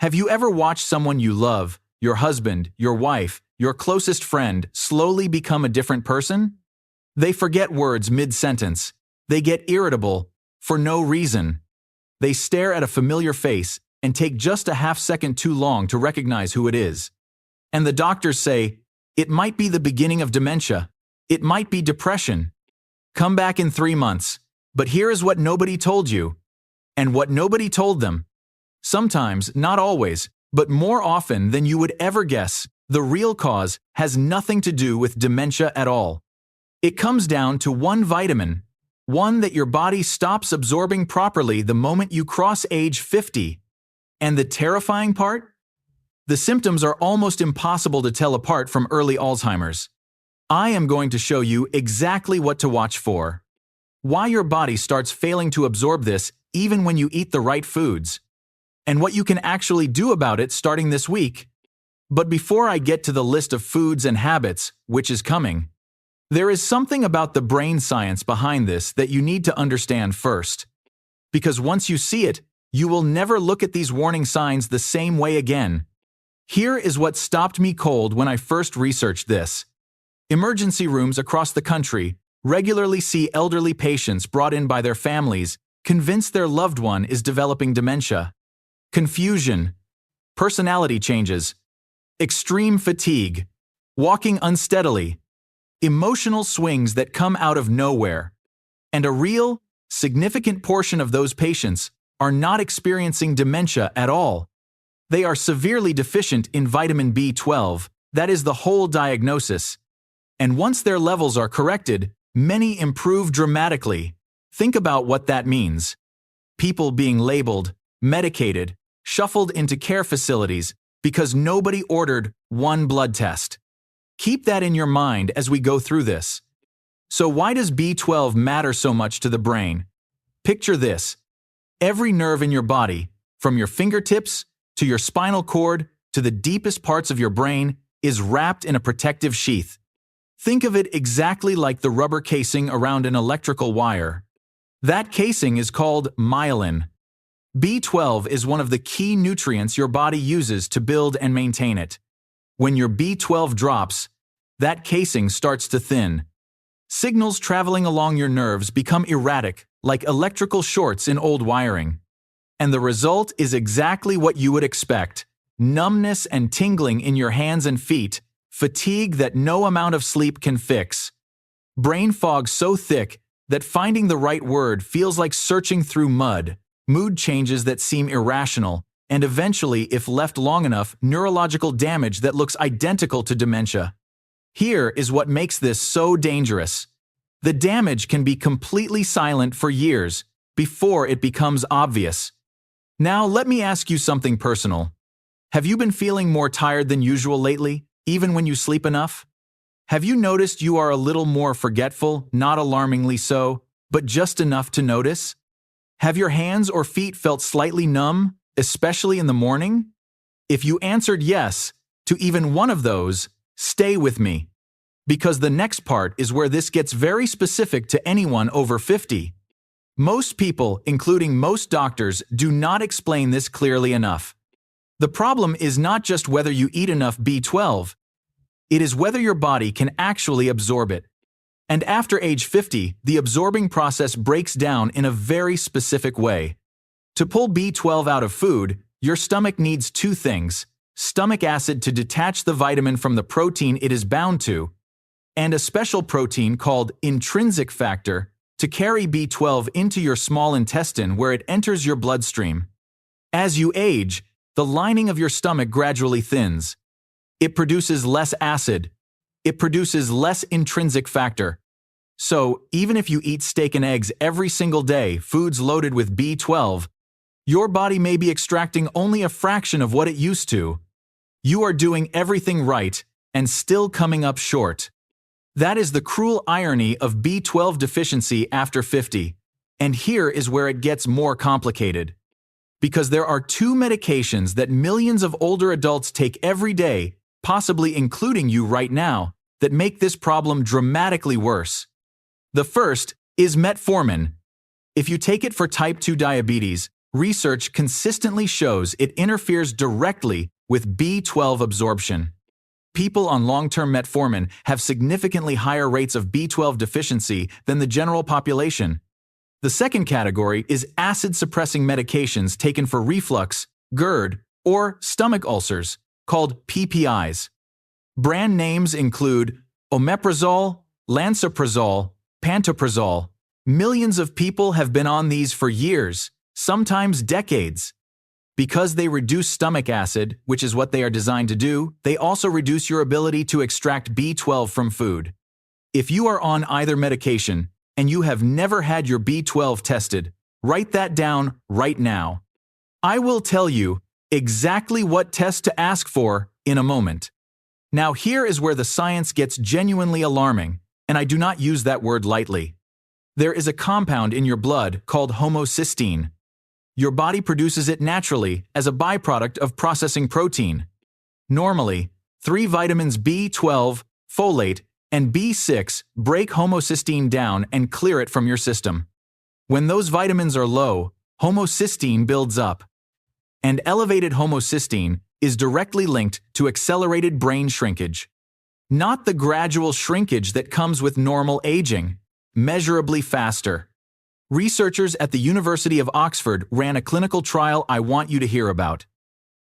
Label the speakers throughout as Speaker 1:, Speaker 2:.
Speaker 1: Have you ever watched someone you love, your husband, your wife, your closest friend, slowly become a different person? They forget words mid-sentence. They get irritable for no reason. They stare at a familiar face and take just a half second too long to recognize who it is. And the doctors say, it might be the beginning of dementia. It might be depression. Come back in 3 months. But here is what nobody told you. And what nobody told them. Sometimes, not always, but more often than you would ever guess, the real cause has nothing to do with dementia at all. It comes down to one vitamin, one that your body stops absorbing properly the moment you cross age 50. And the terrifying part? The symptoms are almost impossible to tell apart from early Alzheimer's. I am going to show you exactly what to watch for. Why your body starts failing to absorb this even when you eat the right foods. And what you can actually do about it starting this week. But before I get to the list of foods and habits, which is coming, there is something about the brain science behind this that you need to understand first. Because once you see it, you will never look at these warning signs the same way again. Here is what stopped me cold when I first researched this. Emergency rooms across the country regularly see elderly patients brought in by their families, convinced their loved one is developing dementia. Confusion, personality changes, extreme fatigue, walking unsteadily, emotional swings that come out of nowhere. And a real, significant portion of those patients are not experiencing dementia at all. They are severely deficient in vitamin B12, that is the whole diagnosis. And once their levels are corrected, many improve dramatically. Think about what that means. People being labeled, medicated, shuffled into care facilities because nobody ordered one blood test. Keep that in your mind as we go through this. So why does B12 matter so much to the brain? Picture this. Every nerve in your body, from your fingertips to your spinal cord to the deepest parts of your brain, is wrapped in a protective sheath. Think of it exactly like the rubber casing around an electrical wire. That casing is called myelin. B12 is one of the key nutrients your body uses to build and maintain it. When your B12 drops, that casing starts to thin. Signals traveling along your nerves become erratic, like electrical shorts in old wiring. And the result is exactly what you would expect: numbness and tingling in your hands and feet, fatigue that no amount of sleep can fix. Brain fog so thick that finding the right word feels like searching through mud, mood changes that seem irrational, and eventually, if left long enough, neurological damage that looks identical to dementia. Here is what makes this so dangerous. The damage can be completely silent for years before it becomes obvious. Now, let me ask you something personal. Have you been feeling more tired than usual lately, even when you sleep enough? Have you noticed you are a little more forgetful, not alarmingly so, but just enough to notice? Have your hands or feet felt slightly numb, especially in the morning? If you answered yes to even one of those, stay with me. Because the next part is where this gets very specific to anyone over 50. Most people, including most doctors, do not explain this clearly enough. The problem is not just whether you eat enough B12, it is whether your body can actually absorb it. And after age 50, the absorbing process breaks down in a very specific way. To pull B12 out of food, your stomach needs 2 things: stomach acid to detach the vitamin from the protein it is bound to, and a special protein called intrinsic factor to carry B12 into your small intestine where it enters your bloodstream. As you age, the lining of your stomach gradually thins. It produces less acid. It produces less intrinsic factor. So, even if you eat steak and eggs every single day, foods loaded with B12, your body may be extracting only a fraction of what it used to. You are doing everything right and still coming up short. That is the cruel irony of B12 deficiency after 50. And here is where it gets more complicated. Because there are 2 medications that millions of older adults take every day, possibly including you right now, that make this problem dramatically worse. The first is metformin. If you take it for type 2 diabetes, Research consistently shows it interferes directly with B12 absorption. People on long-term metformin have significantly higher rates of B12 deficiency than the general population. The second category is acid-suppressing medications taken for reflux, GERD, or stomach ulcers, called PPIs. Brand names include omeprazole, lansoprazole, pantoprazole. Millions of people have been on these for years, sometimes decades. Because they reduce stomach acid, which is what they are designed to do, they also reduce your ability to extract B12 from food. If you are on either medication and you have never had your B12 tested, write that down right now. I will tell you exactly what test to ask for in a moment. Now here is where the science gets genuinely alarming, and I do not use that word lightly. There is a compound in your blood called homocysteine. Your body produces it naturally as a byproduct of processing protein. Normally, 3 vitamins B12, folate, and B6 break homocysteine down and clear it from your system. When those vitamins are low, homocysteine builds up. And elevated homocysteine is directly linked to accelerated brain shrinkage. Not the gradual shrinkage that comes with normal aging, measurably faster. Researchers at the University of Oxford ran a clinical trial I want you to hear about.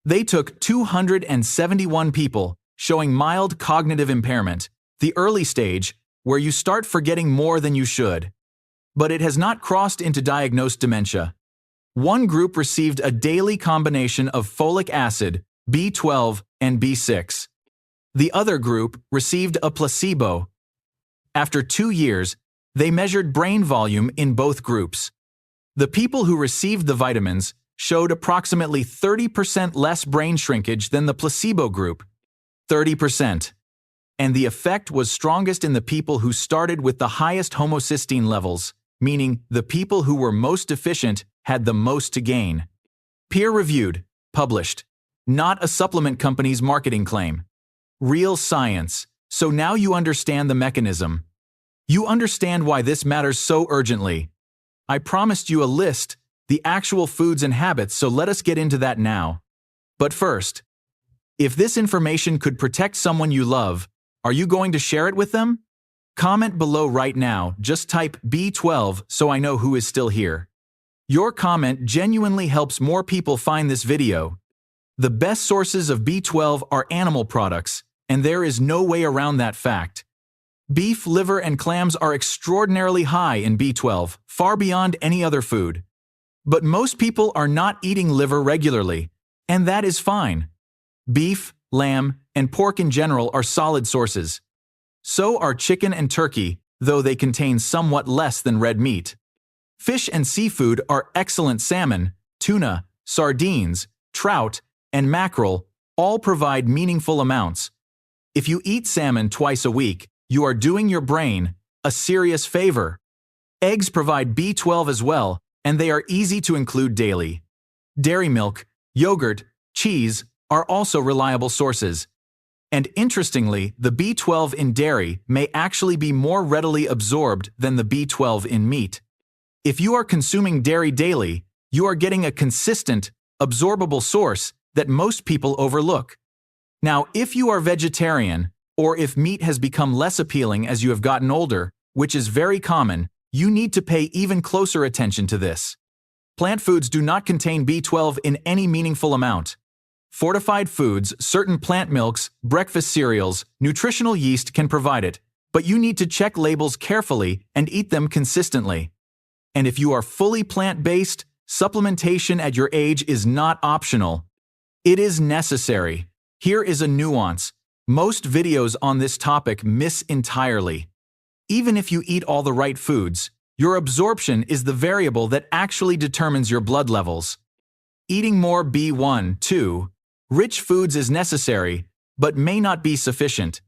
Speaker 1: They took 271 people showing mild cognitive impairment, the early stage, where you start forgetting more than you should. But it has not crossed into diagnosed dementia. One group received a daily combination of folic acid, B12, and B6. The other group received a placebo. After 2 years, they measured brain volume in both groups. The people who received the vitamins showed approximately 30% less brain shrinkage than the placebo group. 30%. And the effect was strongest in the people who started with the highest homocysteine levels, meaning the people who were most deficient had the most to gain. Peer-reviewed, published. Not a supplement company's marketing claim. Real science. So now you understand the mechanism. You understand why this matters so urgently. I promised you a list, the actual foods and habits, so let us get into that now. But first, if this information could protect someone you love, are you going to share it with them? Comment below right now, just type B12 so I know who is still here. Your comment genuinely helps more people find this video. The best sources of B12 are animal products, and there is no way around that fact. Beef, liver, and clams are extraordinarily high in B12, far beyond any other food. But most people are not eating liver regularly, and that is fine. Beef, lamb, and pork in general are solid sources. So are chicken and turkey, though they contain somewhat less than red meat. Fish and seafood are excellent. Salmon, tuna, sardines, trout, and mackerel all provide meaningful amounts. If you eat salmon twice a week, you are doing your brain a serious favor. Eggs provide B12 as well, and they are easy to include daily. Dairy milk, yogurt, cheese are also reliable sources. And interestingly, the B12 in dairy may actually be more readily absorbed than the B12 in meat. If you are consuming dairy daily, you are getting a consistent, absorbable source that most people overlook. Now, if you are vegetarian, or if meat has become less appealing as you have gotten older, which is very common, you need to pay even closer attention to this. Plant foods do not contain B12 in any meaningful amount. Fortified foods, certain plant milks, breakfast cereals, nutritional yeast can provide it, but you need to check labels carefully and eat them consistently. And if you are fully plant-based, supplementation at your age is not optional. It is necessary. Here is a nuance. Most videos on this topic miss entirely. Even if you eat all the right foods, your absorption is the variable that actually determines your blood levels. Eating more B12 rich foods is necessary, but may not be sufficient.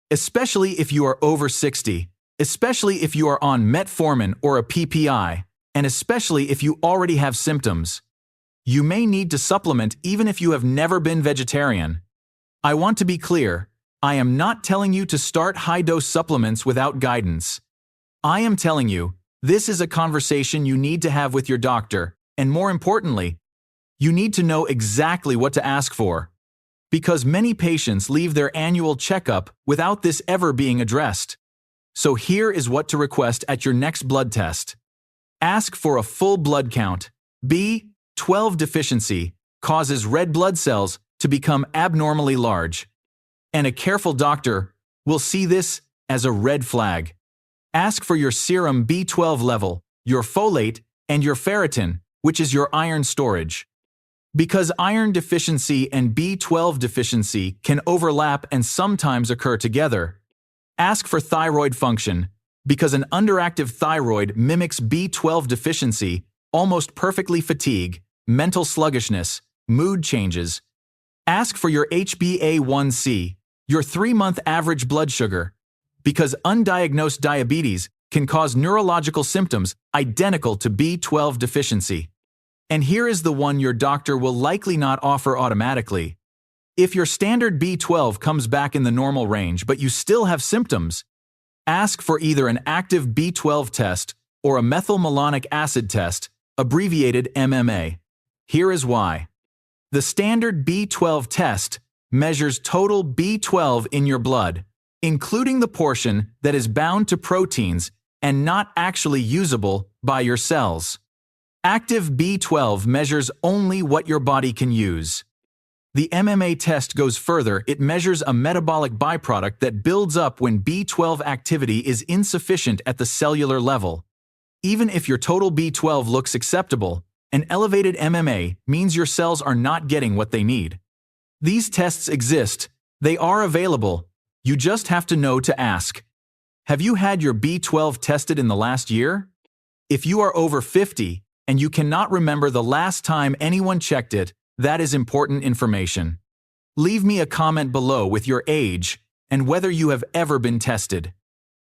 Speaker 1: Especially if you are over 60, especially if you are on metformin or a PPI, and especially if you already have symptoms. You may need to supplement even if you have never been vegetarian. I want to be clear, I am not telling you to start high-dose supplements without guidance. I am telling you, this is a conversation you need to have with your doctor, And more importantly, you need to know exactly what to ask for. Because many patients leave their annual checkup without this ever being addressed. So here is what to request at your next blood test. Ask for a full blood count. B12 deficiency causes red blood cells to become abnormally large. And a careful doctor will see this as a red flag. Ask for your serum B12 level, your folate, and your ferritin, which is your iron storage. Because iron deficiency and B12 deficiency can overlap and sometimes occur together. Ask for thyroid function, because an underactive thyroid mimics B12 deficiency, almost perfectly fatigue, mental sluggishness, mood changes. Ask for your HbA1c, your 3-month average blood sugar, because undiagnosed diabetes can cause neurological symptoms identical to B12 deficiency. And here is the one your doctor will likely not offer automatically. If your standard B12 comes back in the normal range but you still have symptoms, ask for either an active B12 test or a methylmalonic acid test, abbreviated MMA. Here is why. The standard B12 test measures total B12 in your blood, including the portion that is bound to proteins and not actually usable by your cells. Active B12 measures only what your body can use. The MMA test goes further. It measures a metabolic byproduct that builds up when B12 activity is insufficient at the cellular level. Even if your total B12 looks acceptable, an elevated MMA means your cells are not getting what they need. These tests exist. They are available. You just have to know to ask. Have you had your B12 tested in the last year? If you are over 50, and you cannot remember the last time anyone checked it, that is important information. Leave me a comment below with your age and whether you have ever been tested.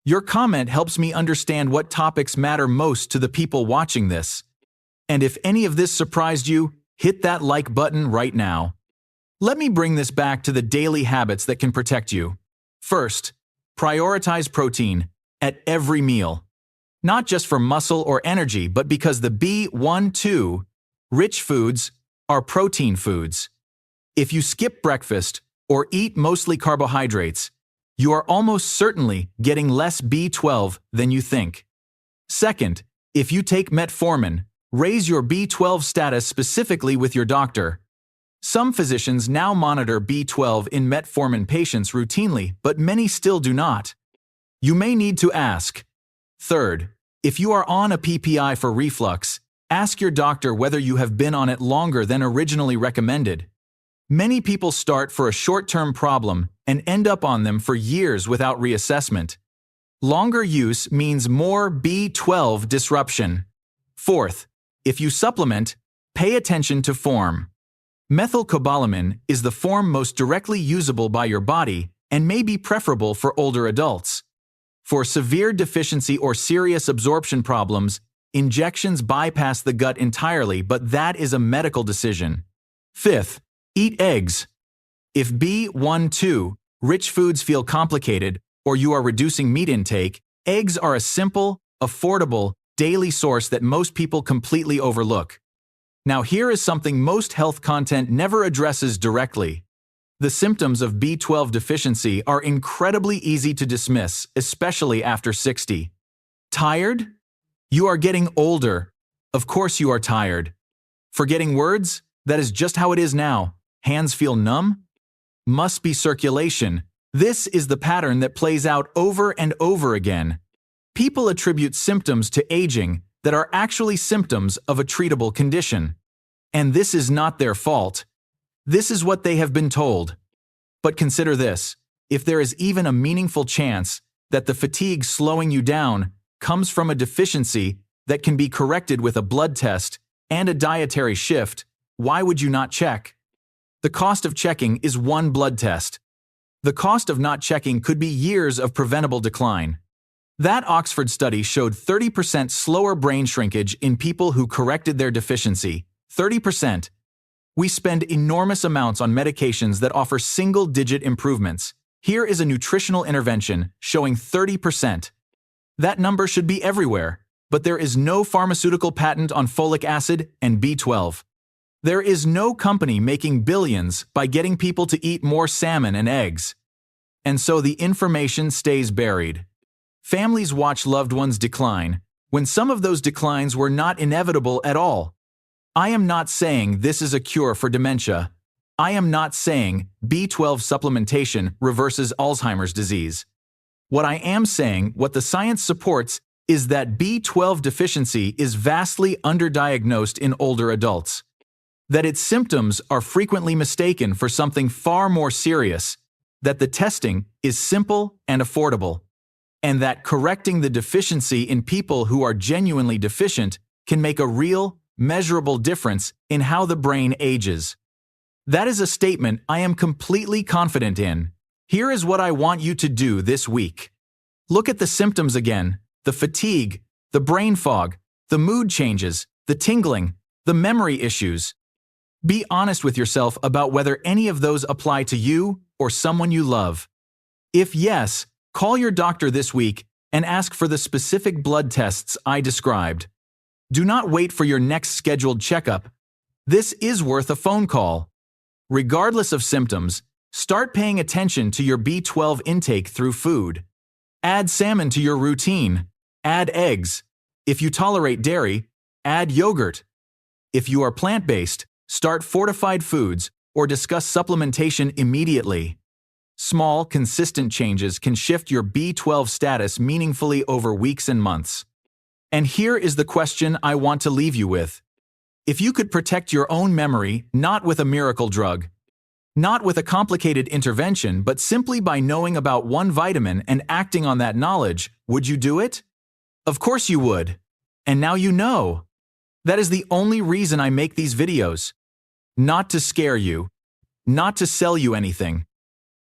Speaker 1: Your comment helps me understand what topics matter most to the people watching this. And if any of this surprised you, hit that like button right now. Let me bring this back to the daily habits that can protect you. First, prioritize protein at every meal. Not just for muscle or energy, but because the B12 rich foods are protein foods. If you skip breakfast or eat mostly carbohydrates, you are almost certainly getting less B12 than you think. Second, if you take metformin, raise your B12 status specifically with your doctor. Some physicians now monitor B12 in metformin patients routinely, but many still do not. You may need to ask. Third, if you are on a PPI for reflux, ask your doctor whether you have been on it longer than originally recommended. Many people start for a short-term problem and end up on them for years without reassessment. Longer use means more B12 disruption. Fourth, if you supplement, pay attention to form. Methylcobalamin is the form most directly usable by your body and may be preferable for older adults. For severe deficiency or serious absorption problems, injections bypass the gut entirely, but that is a medical decision. Fifth, eat eggs. If B12 rich foods feel complicated or you are reducing meat intake, eggs are a simple, affordable, daily source that most people completely overlook. Now here is something most health content never addresses directly. The symptoms of B12 deficiency are incredibly easy to dismiss, especially after 60. Tired? You are getting older. Of course you are tired. Forgetting words? That is just how it is now. Hands feel numb? Must be circulation. This is the pattern that plays out over and over again. People attribute symptoms to aging that are actually symptoms of a treatable condition. And this is not their fault. This is what they have been told. But consider this, if there is even a meaningful chance that the fatigue slowing you down comes from a deficiency that can be corrected with a blood test and a dietary shift, why would you not check? The cost of checking is one blood test. The cost of not checking could be years of preventable decline. That Oxford study showed 30% slower brain shrinkage in people who corrected their deficiency. 30%. We spend enormous amounts on medications that offer single-digit improvements. Here is a nutritional intervention showing 30%. That number should be everywhere. but there is no pharmaceutical patent on folic acid and B12. There is no company making billions by getting people to eat more salmon and eggs. And so the information stays buried. Families watch loved ones decline, when some of those declines were not inevitable at all. I am not saying this is a cure for dementia. I am not saying B12 supplementation reverses Alzheimer's disease. What I am saying, what the science supports, is that B12 deficiency is vastly underdiagnosed in older adults. That its symptoms are frequently mistaken for something far more serious, that the testing is simple and affordable, and that correcting the deficiency in people who are genuinely deficient can make a real, measurable difference in how the brain ages. That is a statement I am completely confident in. Here is what I want you to do this week. Look at the symptoms again: the fatigue, the brain fog, the mood changes, the tingling, the memory issues. Be honest with yourself about whether any of those apply to you or someone you love. If yes, call your doctor this week and ask for the specific blood tests I described. Do not wait for your next scheduled checkup. This is worth a phone call. Regardless of symptoms, start paying attention to your B12 intake through food. Add salmon to your routine. Add eggs. If you tolerate dairy, add yogurt. If you are plant-based, start fortified foods or discuss supplementation immediately. Small, consistent changes can shift your B12 status meaningfully over weeks and months. And here is the question I want to leave you with. If you could protect your own memory, not with a miracle drug, not with a complicated intervention, but simply by knowing about one vitamin and acting on that knowledge, would you do it? Of course you would. And now you know. That is the only reason I make these videos. Not to scare you, not to sell you anything,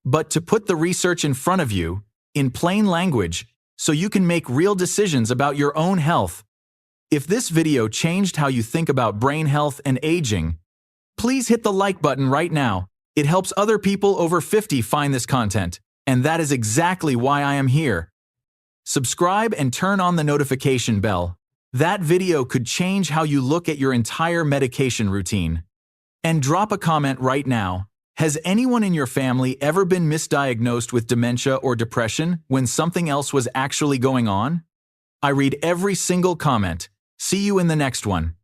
Speaker 1: but to put the research in front of you, in plain language, so you can make real decisions about your own health. If this video changed how you think about brain health and aging, please hit the like button right now. It helps other people over 50 find this content, and that is exactly why I am here. Subscribe and turn on the notification bell. That video could change how you look at your entire medication routine. And drop a comment right now. Has anyone in your family ever been misdiagnosed with dementia or depression when something else was actually going on? I read every single comment. See you in the next one.